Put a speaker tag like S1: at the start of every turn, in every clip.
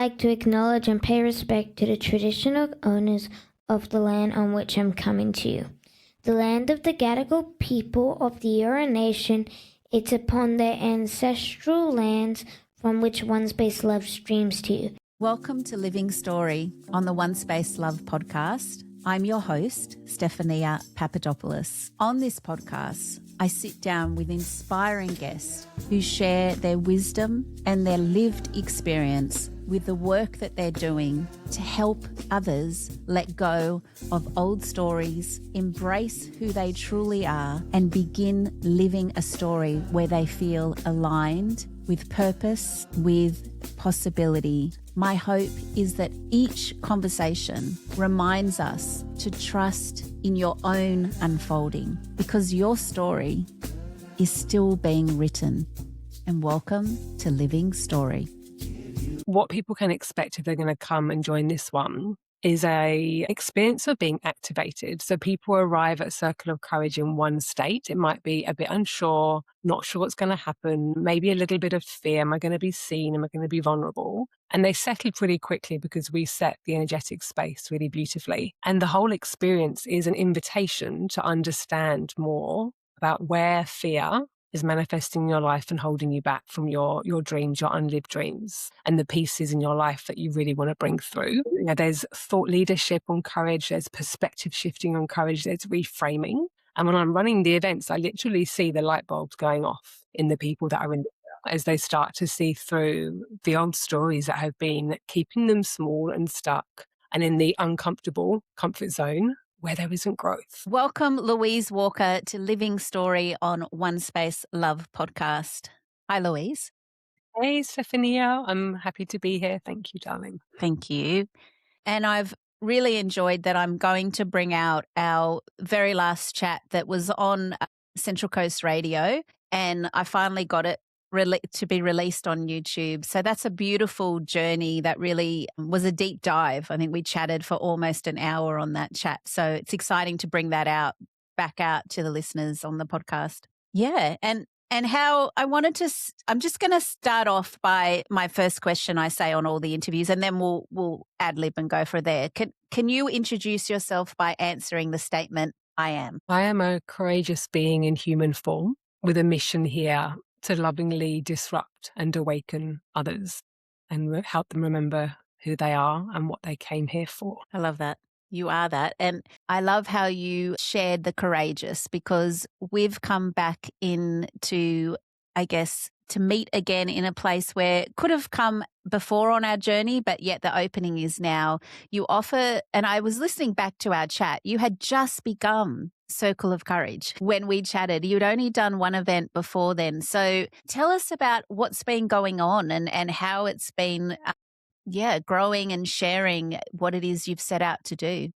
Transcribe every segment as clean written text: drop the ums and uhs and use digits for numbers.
S1: I'd like to acknowledge and pay respect to the traditional owners of the land on which I'm coming to you. The land of the Gadigal people of the Eora Nation, it's upon their ancestral lands from which OneSpaceLove streams to you.
S2: Welcome to Living Story on the OneSpaceLove podcast. I'm your host, Stephania Papadopoulos. On this podcast, I sit down with inspiring guests who share their wisdom and their lived experience with the work that they're doing to help others let go of old stories, embrace who they truly are, and begin living a story where they feel aligned with purpose, with possibility. My hope is that each conversation reminds us to trust in your own unfolding, because your story is still being written. And welcome to Living Story.
S3: What people can expect if they're going to come and join this one is a experience of being activated. So people arrive at Circle of Courage in one state. It might be a bit unsure, not sure what's going to happen, maybe a little bit of fear. Am I going to be seen? Am I going to be vulnerable? And they settle pretty quickly because we set the energetic space really beautifully. And the whole experience is an invitation to understand more about where fear is manifesting in your life and holding you back from your dreams, your unlived dreams, and the pieces in your life that you really want to bring through. You know, there's thought leadership on courage, there's perspective shifting on courage, there's reframing. And when I'm running the events, I literally see the light bulbs going off in the people that are in as they start to see through the old stories that have been keeping them small and stuck and in the uncomfortable comfort zone where there isn't growth.
S2: Welcome, Louise Walker, to Living Story on OneSpaceLove podcast. Hi, Louise.
S3: Hey, Stephania. I'm happy to be here. Thank you, darling.
S2: Thank you. And I've really enjoyed that I'm going to bring out our very last chat that was on Central Coast Radio, and I finally got it to be released on YouTube. So that's a beautiful journey that really was a deep dive. I think we chatted for almost an hour on that chat. So it's exciting to bring that back out to the listeners on the podcast. Yeah. And how I wanted to, I'm just going to start off by my first question I say on all the interviews, and then we'll ad lib and go for there. Can you introduce yourself by answering the statement, I am?
S3: I am a courageous being in human form with a mission here to lovingly disrupt and awaken others and help them remember who they are and what they came here for.
S2: I love that. You are that. And I love how you shared the courageous, because we've come back into, I guess, to meet again in a place where it could have come before on our journey, but yet the opening is now. You offer, and I was listening back to our chat, you had just begun Circle of Courage when we chatted. You'd only done one event before then. So tell us about what's been going on and how it's been growing and sharing what it is you've set out to do.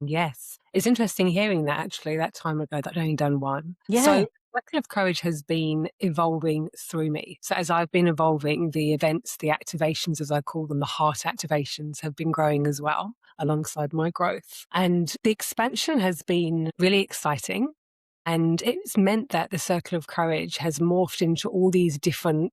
S3: Yes. It's interesting hearing that, actually, that time ago that I'd only done one.
S2: Yeah.
S3: So Circle of Courage has been evolving through me. So as I've been evolving, the events, the activations, as I call them, the heart activations, have been growing as well alongside my growth. And the expansion has been really exciting. And it's meant that the Circle of Courage has morphed into all these different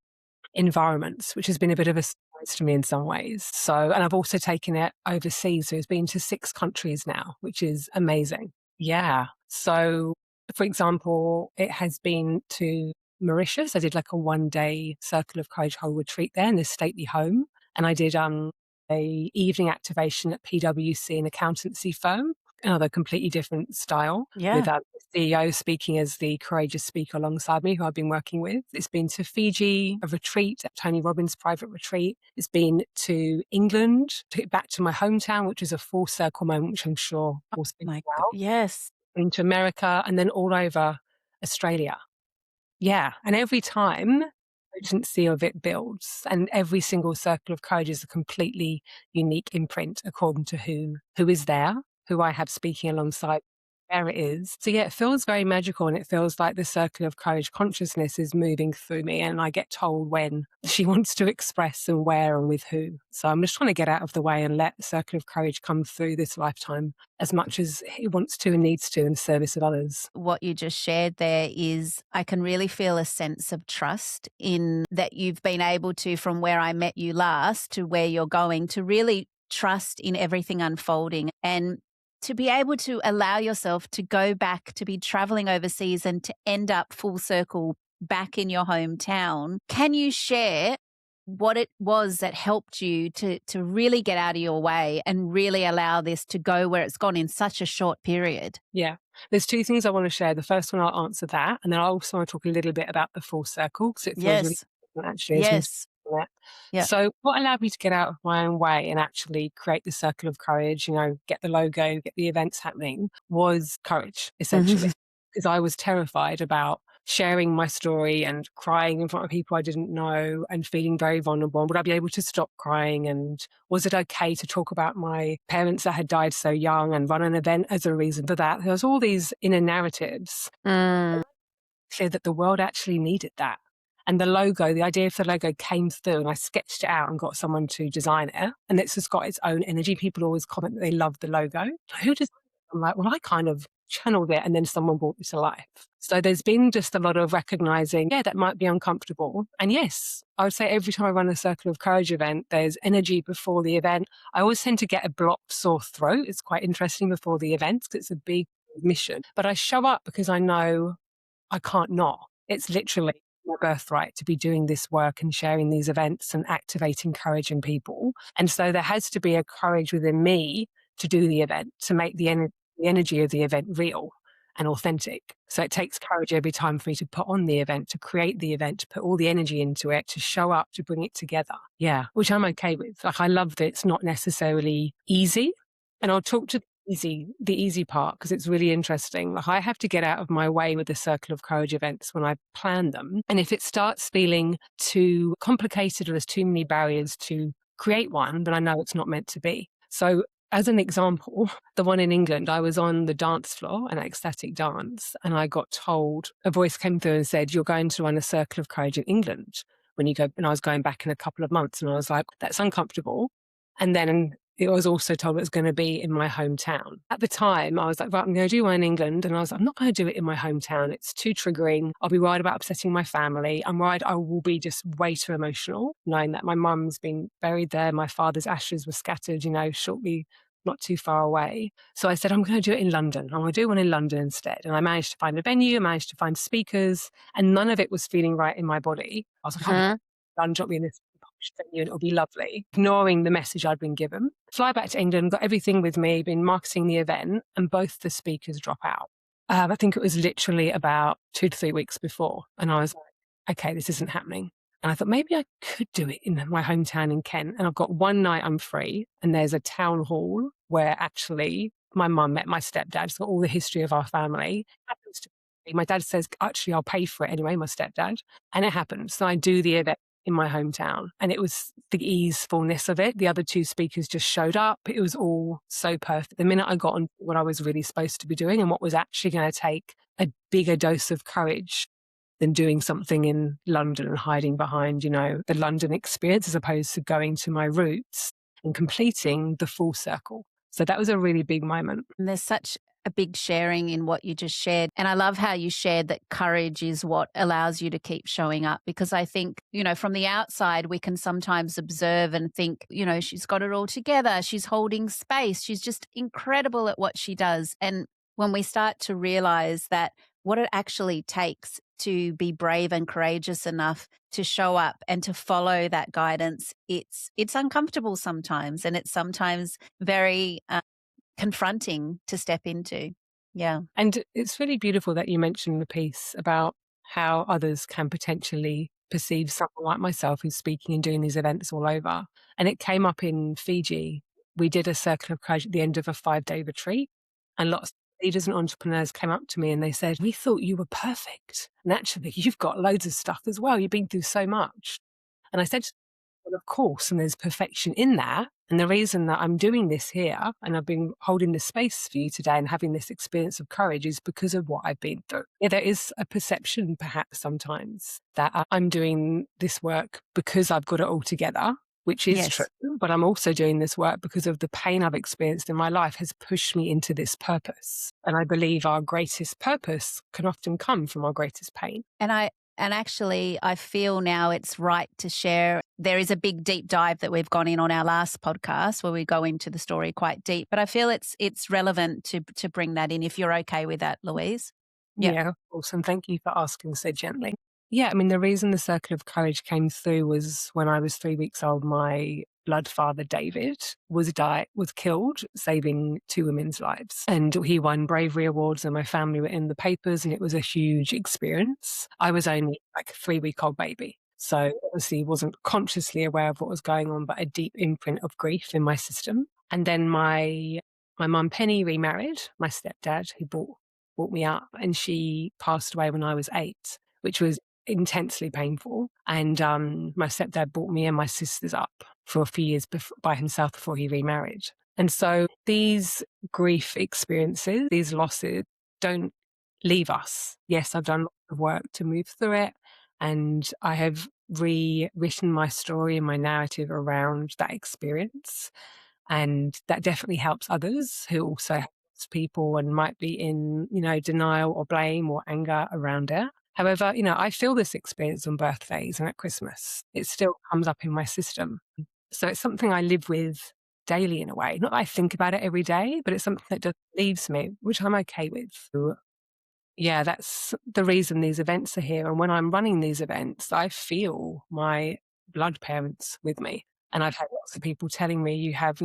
S3: environments, which has been a bit of a surprise to me in some ways. So, and I've also taken it overseas. So it's been to 6 countries now, which is amazing. Yeah. So, for example, it has been to Mauritius. I did like a 1-day Circle of Courage whole retreat there in this stately home. And I did a evening activation at PwC, an accountancy firm, another completely different style, with the CEO speaking as the courageous speaker alongside me, who I've been working with. It's been to Fiji, a retreat at Tony Robbins' private retreat. It's been to England, took it back to my hometown, which is a full circle moment, which I'm sure will speak about.
S2: Yes.
S3: Into America, and then all over Australia. Yeah. And every time, urgency of it builds, and every single Circle of Courage is a completely unique imprint according to who is there, who I have speaking alongside, There it is. So yeah, it feels very magical, and it feels like the circle of courage consciousness is moving through me, and I get told when she wants to express and where and with who. So I'm just trying to get out of the way and let the circle of courage come through this lifetime as much as it wants to and needs to in service of others.
S2: What you just shared there is I can really feel a sense of trust in that you've been able to, from where I met you last to where you're going, to really trust in everything unfolding and to be able to allow yourself to go back, to be traveling overseas and to end up full circle back in your hometown. Can you share what it was that helped you to really get out of your way and really allow this to go where it's gone in such a short period?
S3: Yeah. There's two things I want to share. The first one, I'll answer that. And then I also want to talk a little bit about the full circle because it feels really
S2: Yes.
S3: important actually.
S2: Yes. Yeah.
S3: So what allowed me to get out of my own way and actually create the circle of courage, get the logo, get the events happening, was courage, essentially. Because I was terrified about sharing my story and crying in front of people I didn't know and feeling very vulnerable. Would I be able to stop crying? And was it okay to talk about my parents that had died so young and run an event as a reason for that? There was all these inner narratives. Clear that the world actually needed that. And the logo, the idea for the logo came through, and I sketched it out and got someone to design it. And it's just got its own energy. People always comment that they love the logo. Who designed it? I'm like, well, I kind of channeled it and then someone brought it to life. So there's been just a lot of recognizing, yeah, that might be uncomfortable. And yes, I would say every time I run a Circle of Courage event, there's energy before the event. I always tend to get a blocked sore throat. It's quite interesting before the events because it's a big mission. But I show up because I know I can't not. It's literally my birthright to be doing this work and sharing these events and activating courage in people. And so there has to be a courage within me to do the event, to make the energy of the event real and authentic. So it takes courage every time for me to put on the event, to create the event, to put all the energy into it, to show up, to bring it together. Yeah, which I'm okay with. Like, I love that it's not necessarily easy. And I'll talk to the easy part because it's really interesting. Like, I have to get out of my way with the Circle of Courage events when I plan them. And if it starts feeling too complicated or there's too many barriers to create one, then I know it's not meant to be. So as an example, the one in England, I was on the dance floor, an ecstatic dance, and I got told, a voice came through and said, you're going to run a Circle of Courage in England when you go. And I was going back in a couple of months, and I was like, that's uncomfortable. And then it was also told it was going to be in my hometown. At the time, I was like, right, I'm going to do one in England. And I was like, I'm not going to do it in my hometown. It's too triggering. I'll be worried about upsetting my family. I'm worried I will be just way too emotional, knowing that my mum's been buried there. My father's ashes were scattered, shortly, not too far away. So I said, I'm going to do it in London. I'm going to do one in London instead. And I managed to find a venue, I managed to find speakers, and none of it was feeling right in my body. I was like, London, drop me in this venue and it'll be lovely. Ignoring the message I'd been given. Fly back to England, got everything with me, been marketing the event, and both the speakers drop out. I think it was literally about 2 to 3 weeks before. And I was like, okay, this isn't happening. And I thought maybe I could do it in my hometown in Kent. And I've got one night I'm free, and there's a town hall where actually my mum met my stepdad. It's got all the history of our family. Happens to be. My dad says, actually, I'll pay for it anyway, my stepdad. And it happens. So I do the event in my hometown. And it was the easefulness of it. The other 2 speakers just showed up. It was all so perfect. The minute I got on what I was really supposed to be doing and what was actually going to take a bigger dose of courage than doing something in London and hiding behind, the London experience, as opposed to going to my roots and completing the full circle. So that was a really big moment.
S2: And there's such a big sharing in what you just shared. And I love how you shared that courage is what allows you to keep showing up, because I think, from the outside, we can sometimes observe and think, she's got it all together. She's holding space. She's just incredible at what she does. And when we start to realize that what it actually takes to be brave and courageous enough to show up and to follow that guidance, it's uncomfortable sometimes, and it's sometimes very confronting to step into. Yeah.
S3: And it's really beautiful that you mentioned the piece about how others can potentially perceive someone like myself who's speaking and doing these events all over. And it came up in Fiji. We did a Circle of Courage at the end of a 5-day retreat, and lots of leaders and entrepreneurs came up to me and they said, we thought you were perfect. And actually, you've got loads of stuff as well. You've been through so much. And I said, Well, of course, and there's perfection in that. And the reason that I'm doing this here and I've been holding this space for you today and having this experience of courage is because of what I've been through. Yeah, there is a perception perhaps sometimes that I'm doing this work because I've got it all together, which is
S2: Yes.
S3: true. But I'm also doing this work because of the pain I've experienced in my life has pushed me into this purpose. And I believe our greatest purpose can often come from our greatest pain.
S2: And actually, I feel now it's right to share. There is a big deep dive that we've gone in on our last podcast where we go into the story quite deep. But I feel it's relevant to bring that in if you're okay with that, Louise.
S3: Yeah, of course. And thank you for asking so gently. Yeah, I mean, the reason the Circle of Courage came through was when I was 3 weeks old, my blood father, David, was killed, saving 2 women's lives. And he won bravery awards and my family were in the papers and it was a huge experience. I was only like a 3-week-old baby. So obviously wasn't consciously aware of what was going on, but a deep imprint of grief in my system. And then my mum Penny remarried, my stepdad, who brought me up, and she passed away when I was 8, which was intensely painful. And my stepdad brought me and my sisters up for a few years by himself before he remarried. And so these grief experiences, these losses, don't leave us. Yes, I've done lots of work to move through it, and I have rewritten my story and my narrative around that experience. And that definitely helps others who also helps people and might be in, denial or blame or anger around it. However, I feel this experience on birthdays and at Christmas. It still comes up in my system. So it's something I live with daily in a way. Not that I think about it every day, but it's something that just leaves me, which I'm okay with. So, yeah, that's the reason these events are here. And when I'm running these events, I feel my blood parents with me. And I've had lots of people telling me you have,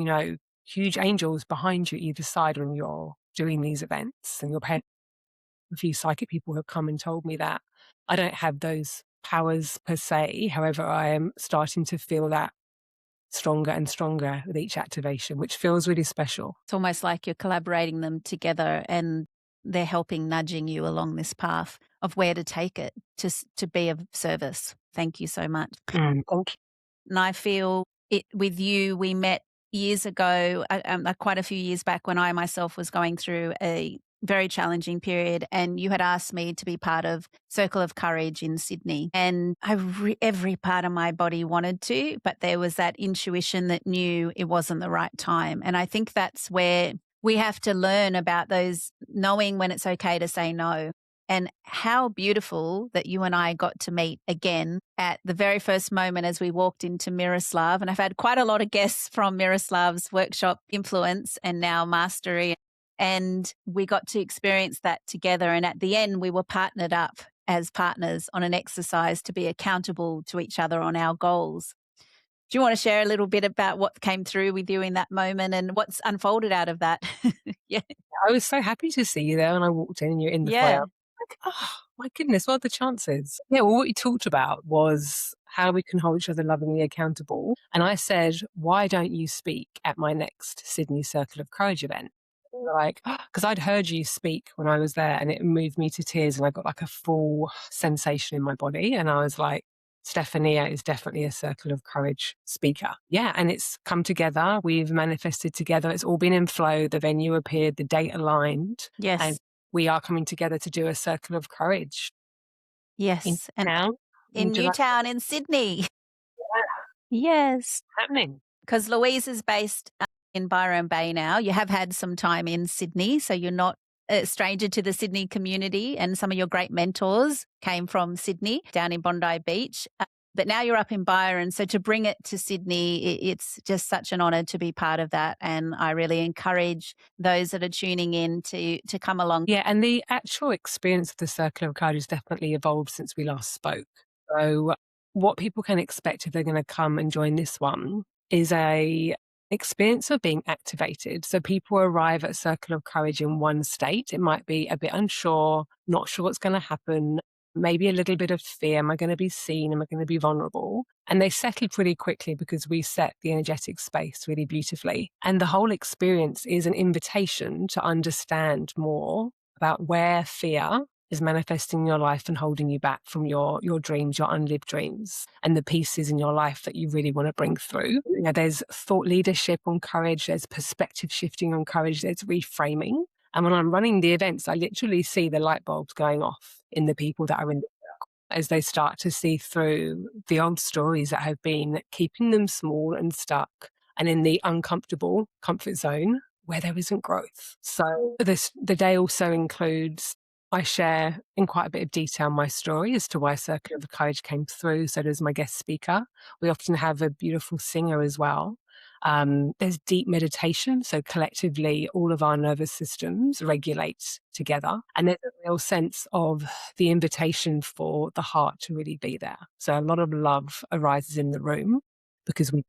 S3: huge angels behind you either side when you're doing these events. And your parents, a few psychic people have come and told me that. I don't have those powers per se. However, I am starting to feel that stronger and stronger with each activation, which feels really special.
S2: It's almost like you're collaborating them together and they're helping nudging you along this path of where to take it to be of service. Thank you so much.
S3: Thank you.
S2: And I feel it with you. We met years ago, quite a few years back when I myself was going through a very challenging period, and you had asked me to be part of Circle of Courage in Sydney. And every part of my body wanted to, but there was that intuition that knew it wasn't the right time. And I think that's where we have to learn about those, knowing when it's okay to say no. And how beautiful that you and I got to meet again at the very first moment as we walked into Miroslav. And I've had quite a lot of guests from Miroslav's workshop Influence and now Mastery. And we got to experience that together. And at the end, we were partnered up as partners on an exercise to be accountable to each other on our goals. Do you want to share a little bit about what came through with you in that moment and what's unfolded out of that? Yeah.
S3: I was so happy to see you there when I walked in and you're in the
S2: Yeah.
S3: foyer. Like, oh my goodness, what are the chances? Yeah, well, what you talked about was how we can hold each other lovingly accountable. And I said, why don't you speak at my next Sydney Circle of Courage event? And they were like, because I'd heard you speak when I was there and it moved me to tears and I got like a full sensation in my body. And I was like, Stephania is definitely a Circle of Courage speaker. Yeah, and it's come together. We've manifested together. It's all been in flow. The venue appeared, the date aligned.
S2: Yes.
S3: And we are coming together to do a Circle of Courage
S2: Yes.
S3: in town.
S2: In
S3: July.
S2: Newtown in Sydney.
S3: Yeah,
S2: Yes.
S3: happening.
S2: Because Louise is based in Byron Bay now. You have had some time in Sydney, so you're not a stranger to the Sydney community, and some of your great mentors came from Sydney down in Bondi Beach. But now you're up in Byron. So to bring it to Sydney, it's just such an honour to be part of that. And I really encourage those that are tuning in to come along.
S3: Yeah, and the actual experience of the Circle of Courage has definitely evolved since we last spoke. So what people can expect if they're going to come and join this one is a experience of being activated. So people arrive at Circle of Courage in one state. It might be a bit unsure, not sure what's going to happen, maybe a little bit of fear. Am I going to be seen? Am I going to be vulnerable? And they settle pretty quickly because we set the energetic space really beautifully. And the whole experience is an invitation to understand more about where fear is manifesting in your life and holding you back from your dreams, your unlived dreams, and the pieces in your life that you really want to bring through. You know, there's thought leadership on courage, there's perspective shifting on courage, there's reframing. And when I'm running the events, I literally see the light bulbs going off in the people that are in the as they start to see through the old stories that have been keeping them small and stuck and in the uncomfortable comfort zone where there isn't growth. So the day also includes, I share in quite a bit of detail my story as to why Circle of Courage came through. So does my guest speaker. We often have a beautiful singer as well. There's deep meditation. So collectively, all of our nervous systems regulate together. And there's a real sense of the invitation for the heart to really be there. So a lot of love arises in the room because we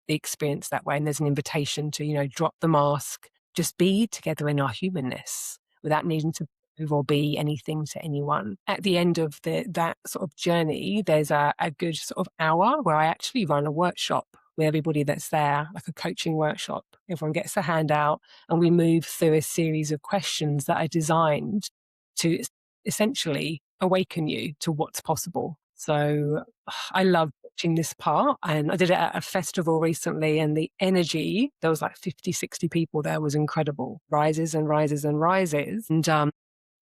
S3: the experience that way. And there's an invitation to, you know, drop the mask, just be together in our humanness without needing to prove or be anything to anyone. At the end of that sort of journey, there's a good sort of hour where I actually run a workshop with everybody that's there, like a coaching workshop. Everyone gets a handout and we move through a series of questions that are designed to essentially awaken you to what's possible. So I love watching this part, and I did it at a festival recently, and the energy, there was like 50, 60 people there, was incredible. Rises and rises and rises. And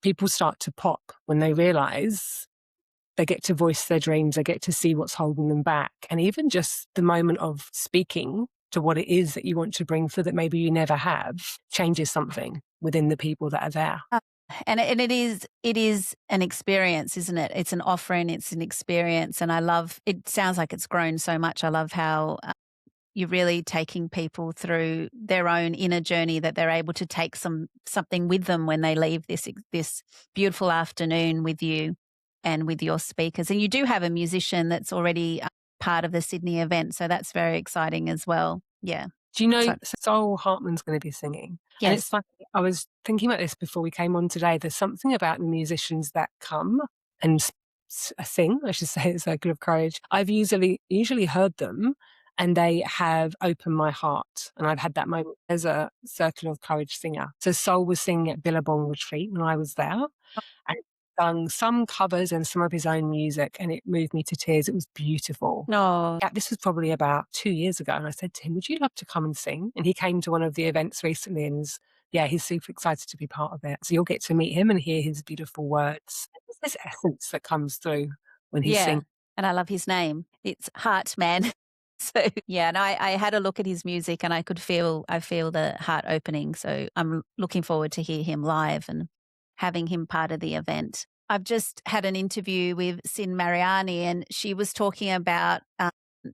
S3: people start to pop when they realize they get to voice their dreams, they get to see what's holding them back. And even just the moment of speaking to what it is that you want to bring through that maybe you never have changes something within the people that are there.
S2: And it is an experience, isn't it? It's an offering, it's an experience. And I love, it sounds like it's grown so much. I love how you're really taking people through their own inner journey, that they're able to take something with them when they leave this beautiful afternoon with you and with your speakers. And you do have a musician that's already part of the Sydney event. So that's very exciting as well. Yeah.
S3: Do you know Sol Hartman's going to be singing?
S2: Yes.
S3: And it's funny, I was thinking about this before we came on today. There's something about the musicians that come and sing, I should say, at Circle of Courage. I've usually heard them and they have opened my heart. And I've had that moment as a Circle of Courage singer. So Sol was singing at Billabong Retreat when I was there. And sung some covers and some of his own music, and it moved me to tears. It was beautiful.
S2: No.
S3: Yeah, this was probably about 2 years ago, and I said to him, would you love to come and sing? And he came to one of the events recently, and he's super excited to be part of it. So you'll get to meet him and hear his beautiful words. There's this essence that comes through when he sings.
S2: And I love his name. It's Heartman. So and I had a look at his music and I feel the heart opening. So I'm looking forward to hear him live and having him part of the event. I've just had an interview with Sin Mariani, and she was talking about,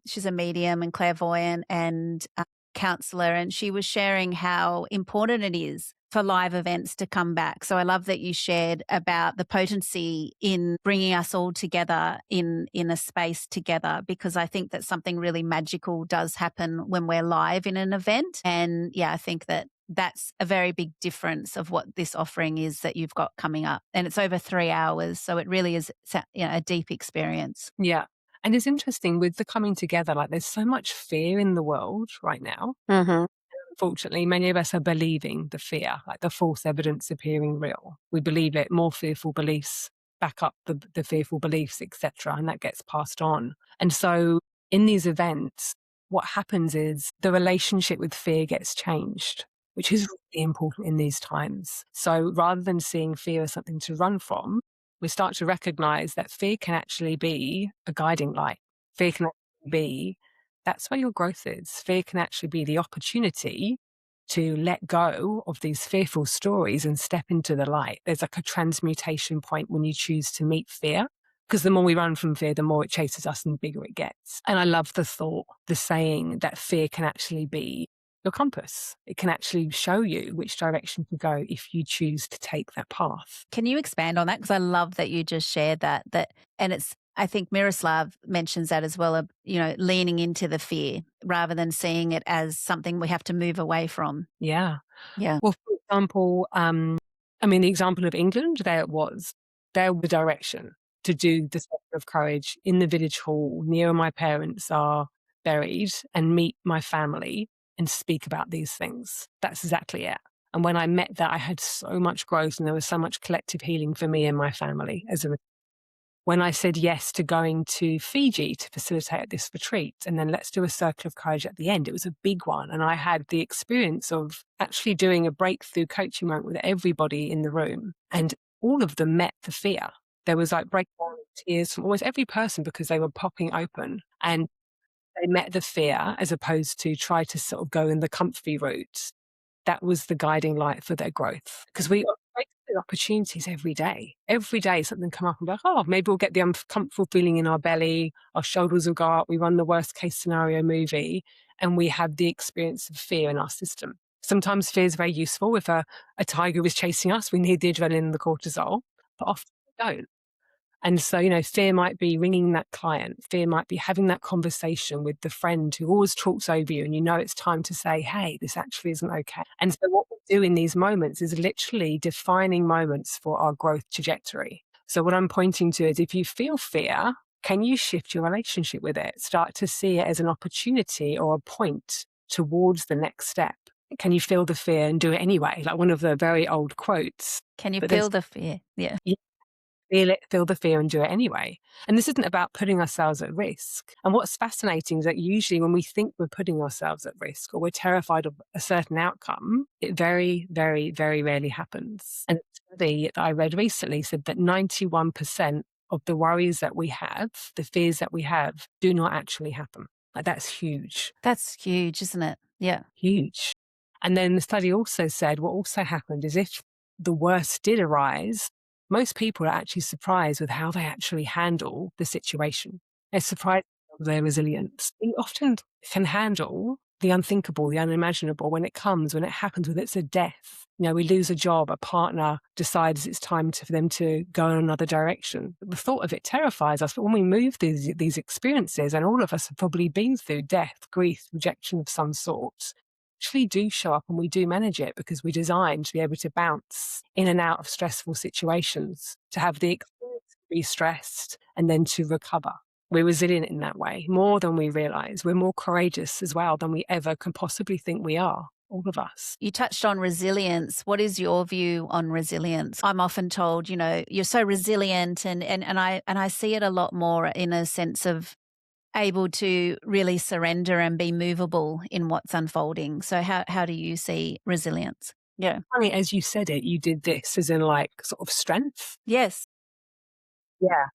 S2: she's a medium and clairvoyant and counsellor, and she was sharing how important it is for live events to come back. So I love that you shared about the potency in bringing us all together in a space together, because I think that something really magical does happen when we're live in an event. And I think that that's a very big difference of what this offering is that you've got coming up. And it's over 3 hours. So it really is a deep experience.
S3: Yeah. And it's interesting with the coming together, like there's so much fear in the world right now.
S2: Mm-hmm.
S3: Unfortunately, many of us are believing the fear, like the false evidence appearing real. We believe it, more fearful beliefs back up the fearful beliefs, etc., and that gets passed on. And so in these events, what happens is the relationship with fear gets changed, which is really important in these times. So rather than seeing fear as something to run from, we start to recognize that fear can actually be a guiding light. Fear can actually be, that's where your growth is. Fear can actually be the opportunity to let go of these fearful stories and step into the light. There's like a transmutation point when you choose to meet fear, because the more we run from fear, the more it chases us and the bigger it gets. And I love the thought, the saying that fear can actually be your compass. It can actually show you which direction to go if you choose to take that path.
S2: Can you expand on that? Because I love that you just shared that, and it's, I think Miroslav mentions that as well, leaning into the fear rather than seeing it as something we have to move away from.
S3: Yeah.
S2: Yeah.
S3: Well, for example, the example of England, there was the direction to do the Circle of Courage in the village hall near where my parents are buried and meet my family and speak about these things. That's exactly it. And when I met that, I had so much growth and there was so much collective healing for me and my family when I said yes to going to Fiji to facilitate this retreat, and then let's do a circle of courage at the end. It was a big one. And I had the experience of actually doing a breakthrough coaching moment with everybody in the room. And all of them met the fear. There was like breakdown tears from almost every person because they were popping open. And they met the fear as opposed to try to sort of go in the comfy route. That was the guiding light for their growth. Because we face opportunities every day. Every day something come up and be like, oh, maybe we'll get the uncomfortable feeling in our belly, our shoulders will go up, we run the worst case scenario movie, and we have the experience of fear in our system. Sometimes fear is very useful. If a tiger is chasing us, we need the adrenaline and the cortisol, but often we don't. And so, fear might be ringing that client. Fear might be having that conversation with the friend who always talks over you and it's time to say, hey, this actually isn't okay. And so what we do in these moments is literally defining moments for our growth trajectory. So what I'm pointing to is if you feel fear, can you shift your relationship with it? Start to see it as an opportunity or a point towards the next step. Can you feel the fear and do it anyway? Like one of the very old quotes.
S2: Can you feel the fear? Yeah.
S3: Feel it, feel the fear and do it anyway. And this isn't about putting ourselves at risk. And what's fascinating is that usually when we think we're putting ourselves at risk or we're terrified of a certain outcome, it very, very, very rarely happens. And a study that I read recently said that 91% of the worries that we have, the fears that we have, do not actually happen. Like that's huge.
S2: That's huge, isn't it? Yeah.
S3: Huge. And then the study also said what also happened is if the worst did arise, most people are actually surprised with how they actually handle the situation. They're surprised of their resilience. We often can handle the unthinkable, the unimaginable when it happens, whether it's a death. We lose a job, a partner decides it's time for them to go in another direction. The thought of it terrifies us, but when we move through these experiences, and all of us have probably been through death, grief, rejection of some sort, actually do show up and we do manage it because we're designed to be able to bounce in and out of stressful situations, to have the experience to be stressed and then to recover. We're resilient in that way, more than we realize. We're more courageous as well than we ever can possibly think we are, all of us.
S2: You touched on resilience. What is your view on resilience? I'm often told, you're so resilient and I see it a lot more in a sense of able to really surrender and be movable in what's unfolding. So how do you see resilience? Yeah.
S3: Funny, as you said it, you did this as in like sort of strength.
S2: Yes.
S3: Yeah.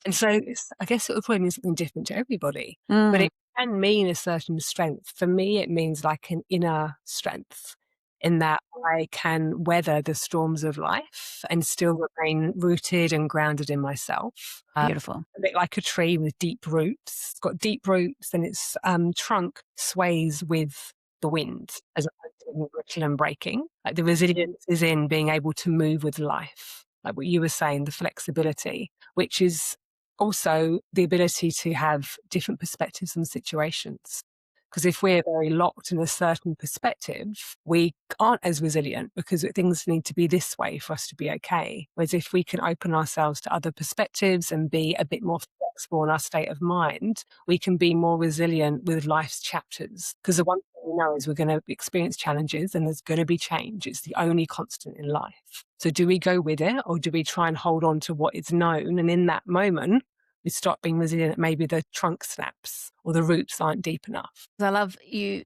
S3: And so I guess it would probably mean something different to everybody, but it can mean a certain strength. For me, it means like an inner strength in that I can weather the storms of life and still remain rooted and grounded in myself.
S2: Beautiful.
S3: A bit like a tree with deep roots. It's got deep roots and its trunk sways with the wind as opposed to being brittle and breaking. Like the resilience is in being able to move with life. Like what you were saying, the flexibility, which is also the ability to have different perspectives on situations. Because if we're very locked in a certain perspective, we aren't as resilient because things need to be this way for us to be okay. Whereas if we can open ourselves to other perspectives and be a bit more flexible in our state of mind, we can be more resilient with life's chapters. Because the one thing we know is we're going to experience challenges and there's going to be change. It's the only constant in life. So do we go with it or do we try and hold on to what is known? And in that moment, we stop being resilient. Maybe the trunk snaps or the roots aren't deep enough.
S2: I love you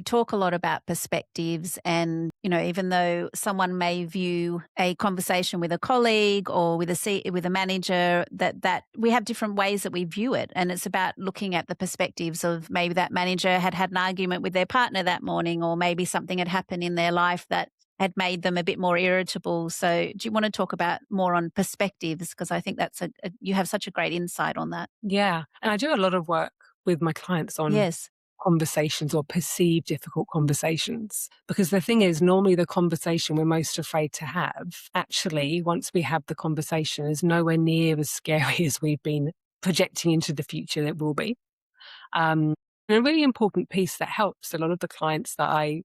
S2: talk a lot about perspectives and, even though someone may view a conversation with a colleague or with a manager, that we have different ways that we view it. And it's about looking at the perspectives of maybe that manager had an argument with their partner that morning, or maybe something had happened in their life that had made them a bit more irritable. So do you want to talk about more on perspectives? Because I think that's you have such a great insight on that.
S3: Yeah. And I do a lot of work with my clients on conversations or perceived difficult conversations. Because the thing is, normally the conversation we're most afraid to have, actually, once we have the conversation, is nowhere near as scary as we've been projecting into the future that will be. And a really important piece that helps a lot of the clients that I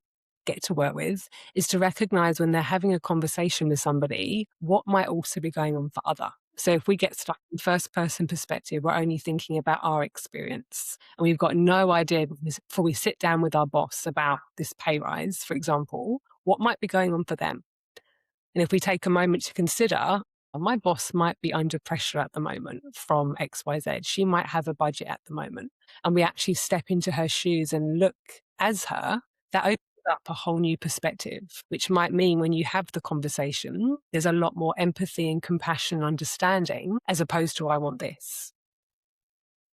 S3: get to work with is to recognize when they're having a conversation with somebody, what might also be going on for other. So if we get stuck in first person perspective, we're only thinking about our experience and we've got no idea before we sit down with our boss about this pay rise, for example, what might be going on for them. And if we take a moment to consider, my boss might be under pressure at the moment from XYZ. She might have a budget at the moment. And we actually step into her shoes and look as her, that opens up a whole new perspective, which might mean when you have the conversation, there's a lot more empathy and compassion and understanding as opposed to, I want this.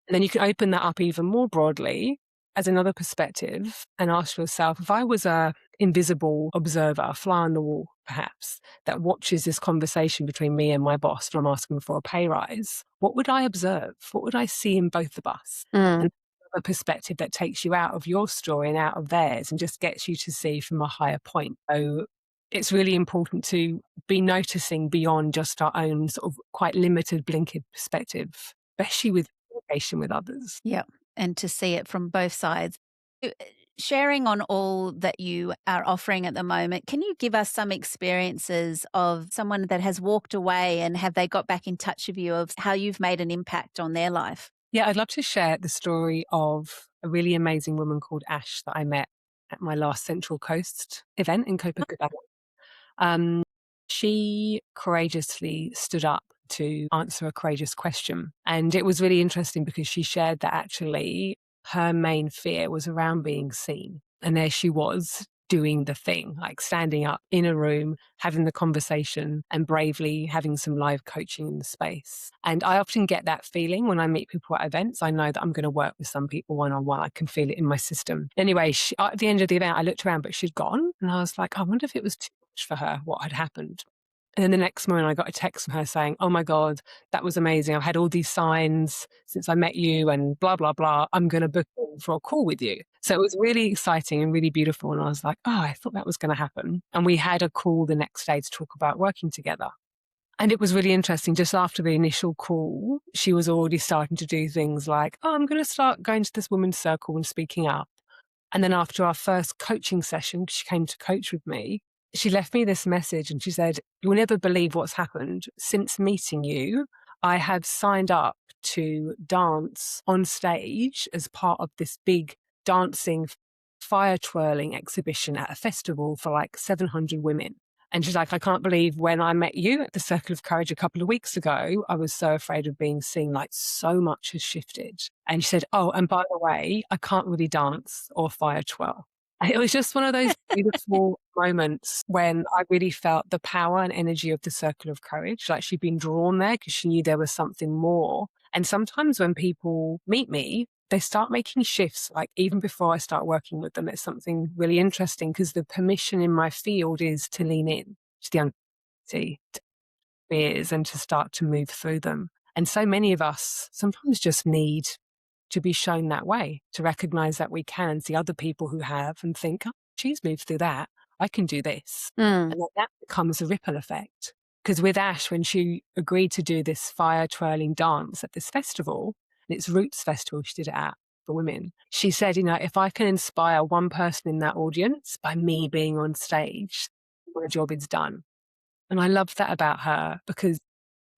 S3: And then you can open that up even more broadly as another perspective and ask yourself, if I was a invisible observer, a fly on the wall, perhaps, that watches this conversation between me and my boss when I'm asking for a pay rise, what would I observe? What would I see in both of us? And a perspective that takes you out of your story and out of theirs and just gets you to see from a higher point. So it's really important to be noticing beyond just our own sort of quite limited blinkered perspective, especially with communication with others.
S2: Yeah. And to see it from both sides. Sharing on all that you are offering at the moment, can you give us some experiences of someone that has walked away and have they got back in touch with you of how you've made an impact on their life?
S3: Yeah, I'd love to share the story of a really amazing woman called Ash that I met at my last Central Coast event in Copacabana. She courageously stood up to answer a courageous question. And it was really interesting because she shared that actually her main fear was around being seen. And there she was doing the thing, like standing up in a room, having the conversation and bravely having some live coaching in the space. And I often get that feeling when I meet people at events. I know that I'm going to work with some people one-on-one. I can feel it in my system. Anyway, at the end of the event, I looked around, but she'd gone. And I was like, I wonder if it was too much for her, what had happened. And then the next morning I got a text from her saying, oh my God, that was amazing. I've had all these signs since I met you and blah, blah, blah. I'm going to book in for a call with you. So it was really exciting and really beautiful. And I was like, oh, I thought that was going to happen. And we had a call the next day to talk about working together. And it was really interesting. Just after the initial call, she was already starting to do things like, oh, I'm going to start going to this women's circle and speaking up. And then after our first coaching session, she came to coach with me. She left me this message and she said, you'll never believe what's happened. Since meeting you, I have signed up to dance on stage as part of this big dancing, fire twirling exhibition at a festival for like 700 women. And she's like, I can't believe when I met you at the Circle of Courage a couple of weeks ago, I was so afraid of being seen, like so much has shifted. And she said, oh, and by the way, I can't really dance or fire twirl. And it was just one of those beautiful moments when I really felt the power and energy of the Circle of Courage. Like she'd been drawn there because she knew there was something more. And sometimes when people meet me, they start making shifts, like even before I start working with them. It's something really interesting because the permission in my field is to lean in to the uncertainty, to fears, and to start to move through them. And so many of us sometimes just need to be shown that way, to recognize that we can and see other people who have and think, oh, she's moved through that. I can do this. And that becomes a ripple effect. Because with Ash, when she agreed to do this fire twirling dance at this festival, and it's Roots Festival she did it at for women, she said, if I can inspire one person in that audience by me being on stage, my job is done. And I love that about her because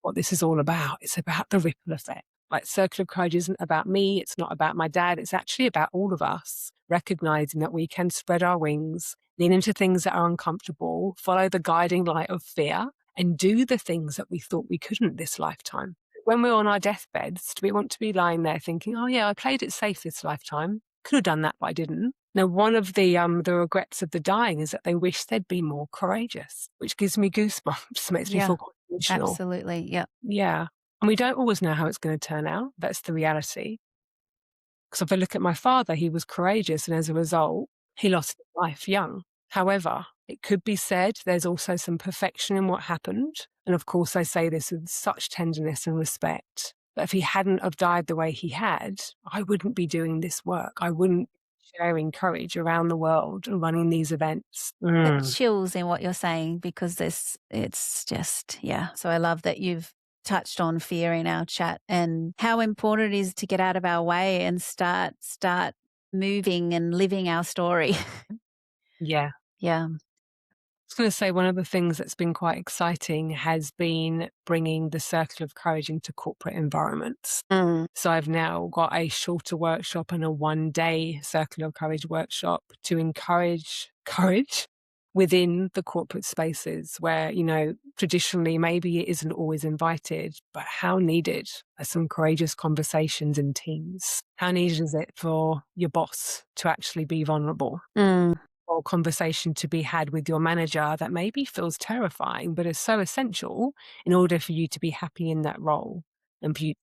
S3: what this is all about, it's about the ripple effect. Like Circle of Courage isn't about me. It's not about my dad. It's actually about all of us recognizing that we can spread our wings, lean into things that are uncomfortable, follow the guiding light of fear, and do the things that we thought we couldn't this lifetime. When we're on our deathbeds, do we want to be lying there thinking, oh yeah, I played it safe this lifetime. Could have done that, but I didn't. Now, one of the regrets of the dying is that they wish they'd be more courageous, which gives me goosebumps, makes me feel quite emotional.
S2: Absolutely. Yeah.
S3: Yeah. And we don't always know how it's going to turn out. That's the reality. Because if I look at my father, he was courageous. And as a result, he lost his life young. However, it could be said there's also some perfection in what happened. And of course, I say this with such tenderness and respect. But if he hadn't have died the way he had, I wouldn't be doing this work. I wouldn't be sharing courage around the world and running these events.
S2: It chills in what you're saying because it's just, yeah. So I love that you've touched on fear in our chat and how important it is to get out of our way and start moving and living our story.
S3: Yeah.
S2: Yeah.
S3: I was going to say one of the things that's been quite exciting has been bringing the Circle of Courage into corporate environments. So I've now got a shorter workshop and a one-day Circle of Courage workshop to encourage courage within the corporate spaces where, traditionally maybe it isn't always invited, but how needed are some courageous conversations in teams? How needed is it for your boss to actually be vulnerable? Or conversation to be had with your manager that maybe feels terrifying, but is so essential in order for you to be happy in that role and for you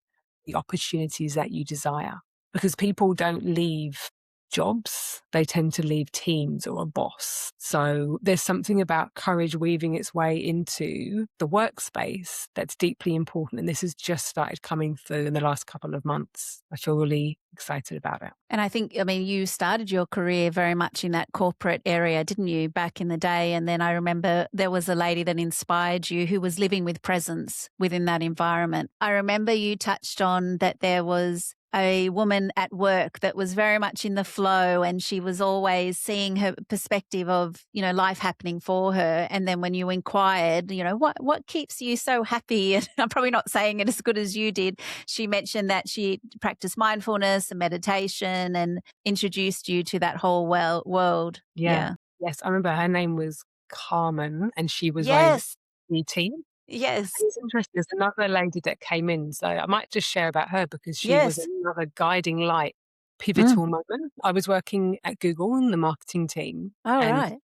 S3: the opportunities that you desire. Because people don't leave jobs, they tend to leave teams or a boss. So there's something about courage weaving its way into the workspace that's deeply important. And this has just started coming through in the last couple of months. I feel really excited about it.
S2: And I think, you started your career very much in that corporate area, didn't you, back in the day? And then I remember there was a lady that inspired you who was living with presence within that environment. I remember you touched on that there was a woman at work that was very much in the flow, and she was always seeing her perspective of, life happening for her. And then when you inquired, what keeps you so happy? And I'm probably not saying it as good as you did. She mentioned that she practiced mindfulness and meditation and introduced you to that whole world.
S3: Yeah. Yes, I remember her name was Carmen, and she was
S2: Yes.
S3: the team.
S2: Yes.
S3: It's interesting. There's another lady that came in, so I might just share about her because she was
S2: Yes.
S3: another guiding light, pivotal moment. I was working at Google in the marketing team,
S2: All
S3: and
S2: right.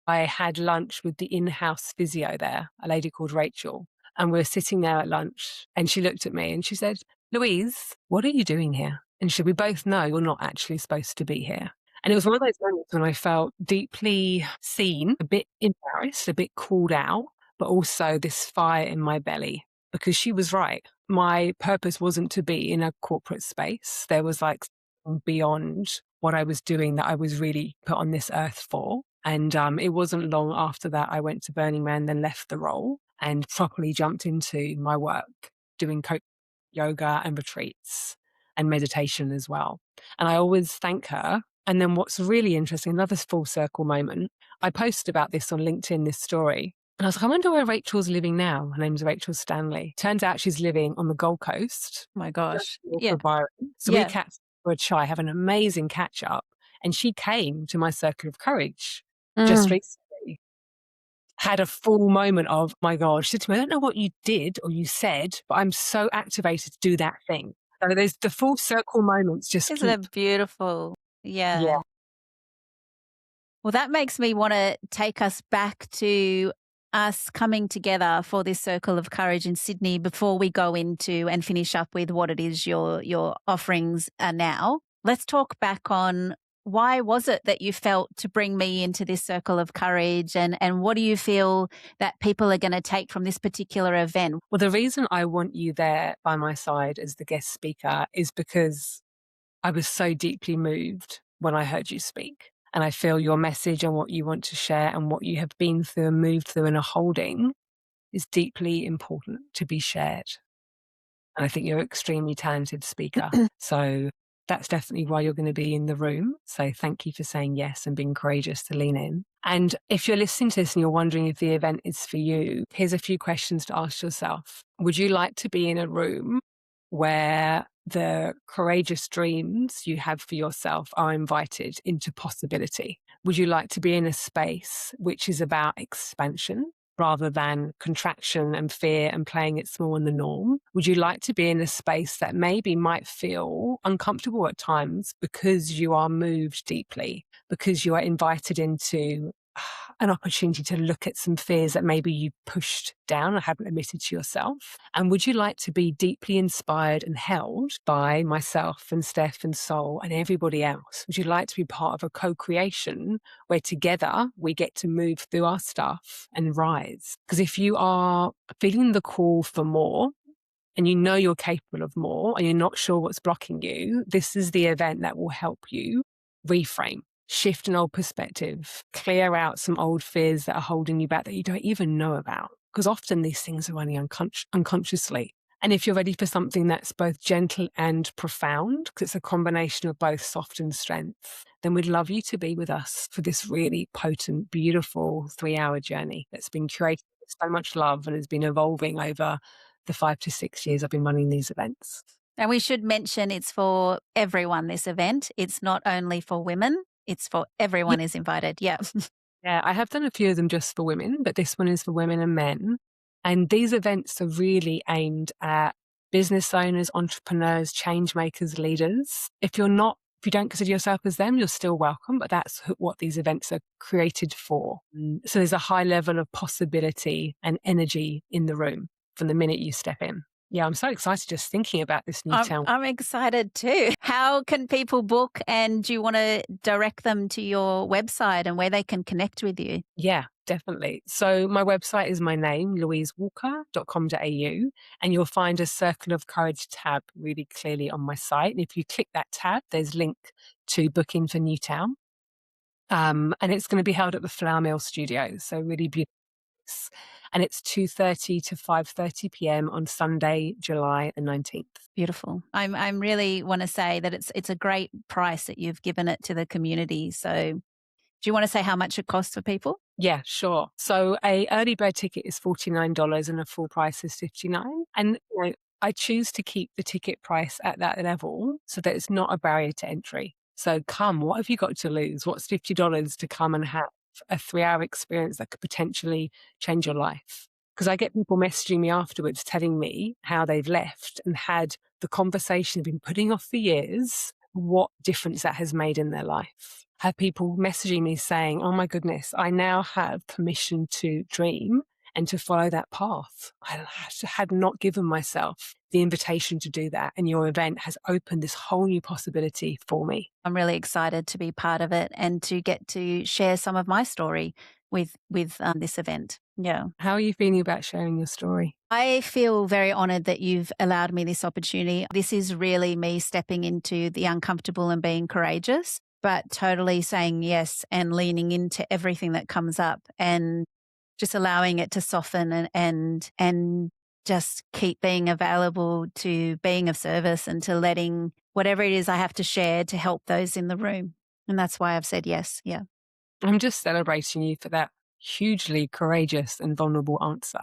S3: I had lunch with the in-house physio there, a lady called Rachel, and we were sitting there at lunch, and she looked at me and she said, "Louise, what are you doing here?" And we both know you're not actually supposed to be here. And it was one of those moments when I felt deeply seen, a bit embarrassed, a bit called out, but also this fire in my belly, because she was right. My purpose wasn't to be in a corporate space. There was something beyond what I was doing that I was really put on this earth for. And it wasn't long after that I went to Burning Man, then left the role and properly jumped into my work, doing yoga and retreats and meditation as well. And I always thank her. And then what's really interesting, another full circle moment, I posted about this on LinkedIn, this story. And I was like, I wonder where Rachel's living now. Her name's Rachel Stanley. Turns out she's living on the Gold Coast.
S2: Oh my gosh.
S3: Just north
S2: Yeah.
S3: of Byron. So we catch for a chai, have an amazing catch up. And she came to my circle of courage just recently. Had a full moment of, my God, she said to me, I don't know what you did or you said, but I'm so activated to do that thing. So there's the full circle moments just
S2: Isn't it beautiful? Yeah. Well, that makes me want to take us back to us coming together for this Circle of Courage in Sydney before we go into and finish up with what it is your offerings are now. Let's talk back on why was it that you felt to bring me into this Circle of Courage, and what do you feel that people are going to take from this particular event?
S3: Well, the reason I want you there by my side as the guest speaker is because I was so deeply moved when I heard you speak. And I feel your message and what you want to share and what you have been through and moved through and are holding is deeply important to be shared. And I think you're an extremely talented speaker. So that's definitely why you're going to be in the room. So thank you for saying yes and being courageous to lean in. And if you're listening to this and you're wondering if the event is for you, here's a few questions to ask yourself. Would you like to be in a room where the courageous dreams you have for yourself are invited into possibility? Would you like to be in a space which is about expansion rather than contraction and fear and playing it small in the norm? Would you like to be in a space that maybe might feel uncomfortable at times because you are moved deeply, because you are invited into an opportunity to look at some fears that maybe you pushed down or haven't admitted to yourself? And would you like to be deeply inspired and held by myself and Steph and Sol and everybody else? Would you like to be part of a co-creation where together we get to move through our stuff and rise? Because if you are feeling the call for more, and you know you're capable of more, and you're not sure what's blocking you, this is the event that will help you reframe, shift an old perspective, clear out some old fears that are holding you back that you don't even know about. Because often these things are running unconsciously. And if you're ready for something that's both gentle and profound, because it's a combination of both soft and strength, then we'd love you to be with us for this really potent, beautiful 3-hour journey that's been curated with so much love and has been evolving over the 5 to 6 years I've been running these events.
S2: And we should mention it's for everyone, this event. It's not only for women, it's for everyone is invited. Yeah.
S3: Yeah, I have done a few of them just for women, but this one is for women and men. And these events are really aimed at business owners, entrepreneurs, change makers, leaders. If you don't consider yourself as them, you're still welcome, but that's what these events are created for. So there's a high level of possibility and energy in the room from the minute you step in. Yeah, I'm so excited just thinking about this new town.
S2: I'm excited too. How can people book, and do you want to direct them to your website and where they can connect with you?
S3: Yeah, definitely. So my website is my name, louisewalker.com.au, and you'll find a Circle of Courage tab really clearly on my site. And if you click that tab, there's link to book in for Newtown. And it's going to be held at the Flower Mill Studios. So really beautiful. And it's 2:30 to 5:30 p.m. on Sunday, July the 19th.
S2: Beautiful. I'm really want to say that it's a great price that you've given it to the community. So do you want to say how much it costs for people?
S3: Yeah, sure. So a early bird ticket is $49 and a full price is $59. And I choose to keep the ticket price at that level so that it's not a barrier to entry. So come, what have you got to lose? What's $50 to come and have a 3-hour experience that could potentially change your life? Because I get people messaging me afterwards telling me how they've left and had the conversation they've been putting off for years, what difference that has made in their life. Have people messaging me saying, oh my goodness, I now have permission to dream and to follow that path. I had not given myself the invitation to do that. And your event has opened this whole new possibility for me.
S2: I'm really excited to be part of it and to get to share some of my story with this event. Yeah.
S3: How are you feeling about sharing your story?
S2: I feel very honored that you've allowed me this opportunity. This is really me stepping into the uncomfortable and being courageous, but totally saying yes and leaning into everything that comes up and just allowing it to soften and just keep being available to being of service and to letting whatever it is I have to share to help those in the room. And that's why I've said yes. Yeah.
S3: I'm just celebrating you for that hugely courageous and vulnerable answer.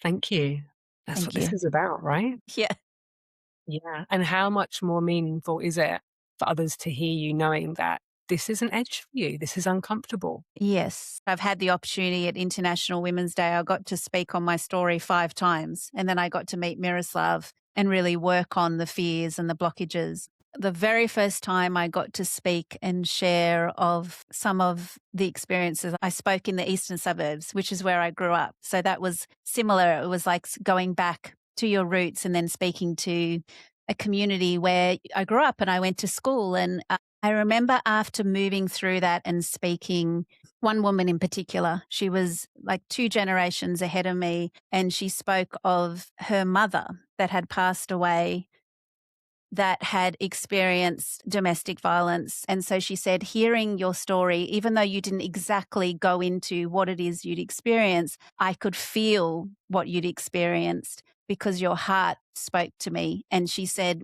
S3: Thank you. That's
S2: Thank
S3: what
S2: you.
S3: this is about, right?
S2: Yeah.
S3: Yeah. And how much more meaningful is it for others to hear you knowing that this is an edge for you? This is uncomfortable.
S2: Yes. I've had the opportunity at International Women's Day. I got to speak on my story 5 times, and then I got to meet Miroslav and really work on the fears and the blockages. The very first time I got to speak and share of some of the experiences, I spoke in the eastern suburbs, which is where I grew up. So that was similar. It was like going back to your roots and then speaking to a community where I grew up and I went to school. And I remember after moving through that and speaking, one woman in particular, she was like 2 generations ahead of me, and she spoke of her mother that had passed away, that had experienced domestic violence. And so she said, hearing your story, even though you didn't exactly go into what it is you'd experienced, I could feel what you'd experienced because your heart spoke to me. And she said,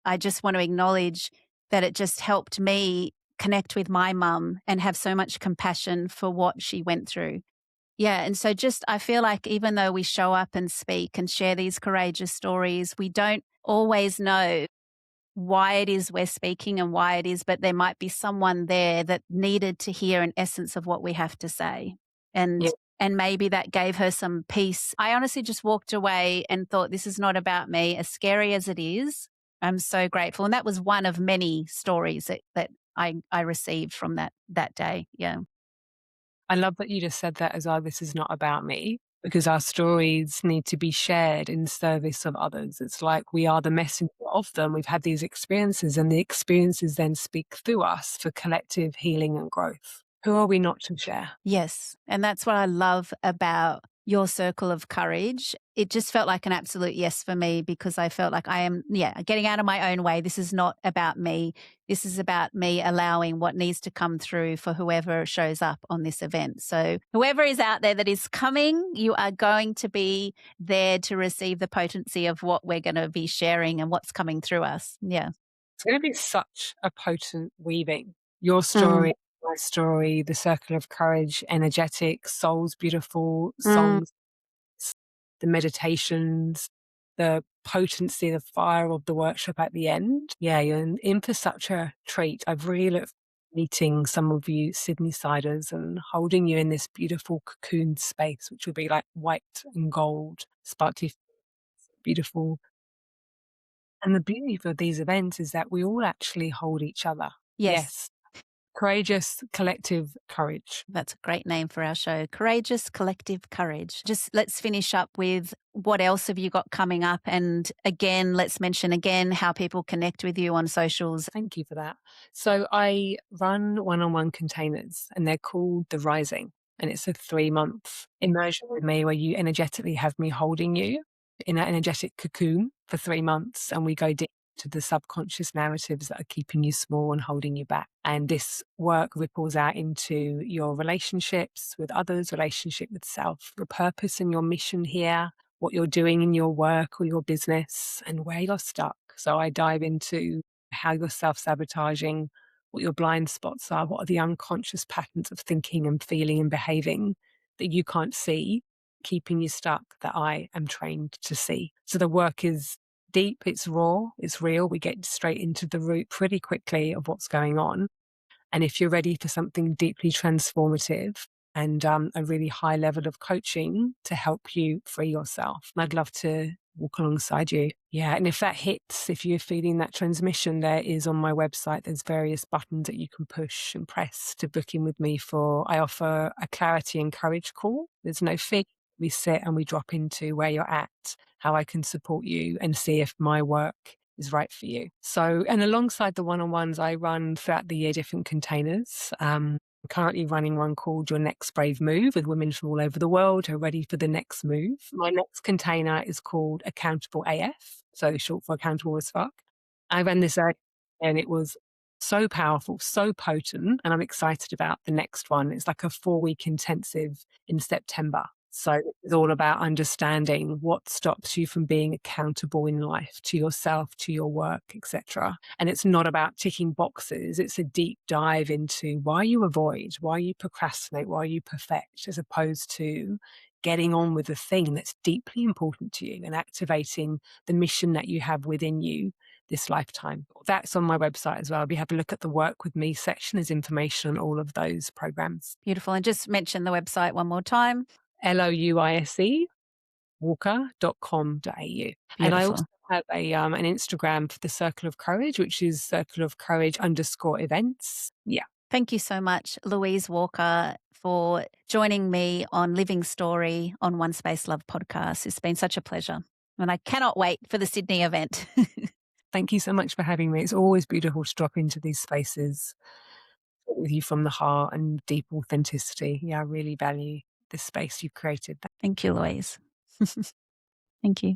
S2: I just want to acknowledge that it just helped me connect with my mum and have so much compassion for what she went through. Yeah. And so I feel like even though we show up and speak and share these courageous stories, we don't always know why it is we're speaking and why it is, but there might be someone there that needed to hear an essence of what we have to say. And maybe that gave her some peace. I honestly just walked away and thought, this is not about me. As scary as it is, I'm so grateful. And that was one of many stories that I received from that day. Yeah.
S3: I love that you just said that as well. This is not about me, because our stories need to be shared in service of others. It's like we are the messenger of them. We've had these experiences, and the experiences then speak through us for collective healing and growth. Who are we not to share?
S2: Yes. And that's what I love about your circle of courage. It just felt like an absolute yes for me, because I felt like I am, getting out of my own way. This is not about me. This is about me allowing what needs to come through for whoever shows up on this event. So whoever is out there that is coming, you are going to be there to receive the potency of what we're going to be sharing and what's coming through us. Yeah.
S3: It's going to be such a potent weaving. Your story, my story, the circle of courage, energetic, soul's beautiful, songs, the meditations, the potency, the fire of the workshop at the end. Yeah, you're in for such a treat. I've really looked meeting some of you Sydney-siders and holding you in this beautiful cocoon space, which will be like white and gold, sparkly, beautiful. And the beauty of these events is that we all actually hold each other.
S2: Yes.
S3: Courageous collective courage.
S2: That's a great name for our show. Courageous Collective Courage. Just let's finish up with what else have you got coming up? And again, let's mention again how people connect with you on socials.
S3: Thank you for that. So I run one-on-one containers and they're called The Rising. And it's a 3-month immersion with me where you energetically have me holding you in that energetic cocoon for 3 months. And we go deep to the subconscious narratives that are keeping you small and holding you back. And this work ripples out into your relationships with others, relationship with self, your purpose and your mission here, what you're doing in your work or your business, and where you're stuck. So I dive into how you're self-sabotaging, what your blind spots are, what are the unconscious patterns of thinking and feeling and behaving that you can't see, keeping you stuck, that I am trained to see. So the work is deep, it's raw, it's real. We get straight into the root pretty quickly of what's going on. And if you're ready for something deeply transformative and a really high level of coaching to help you free yourself, I'd love to walk alongside you. Yeah. And if that hits, if you're feeling that transmission, there is on my website, there's various buttons that you can push and press to book in with me for. I offer a clarity and courage call. There's no fee. We sit and we drop into where you're at, how I can support you, and see if my work is right for you. So, and alongside the one-on-ones, I run throughout the year different containers. I'm currently running one called Your Next Brave Move with women from all over the world who are ready for the next move. My next container is called Accountable AF, so short for Accountable as Fuck. I ran this out and it was so powerful, so potent, and I'm excited about the next one. It's like a 4-week intensive in September. So it's all about understanding what stops you from being accountable in life to yourself, to your work, etc. And it's not about ticking boxes. It's a deep dive into why you avoid, why you procrastinate, why you perfect, as opposed to getting on with the thing that's deeply important to you and activating the mission that you have within you this lifetime. That's on my website as well. If you have a look at the Work With Me section, there's information on all of those programs.
S2: Beautiful. And just mention the website one more time.
S3: Louise Walker.com.au. And I also have an Instagram for the Circle of Courage, which is Circle of Courage _events. Yeah.
S2: Thank you so much, Louise Walker, for joining me on Living Story on OneSpaceLove podcast. It's been such a pleasure. And I cannot wait for the Sydney event.
S3: Thank you so much for having me. It's always beautiful to drop into these spaces with you from the heart and deep authenticity. Yeah, I really value the space you've created.
S2: Thank you, Louise. Thank you.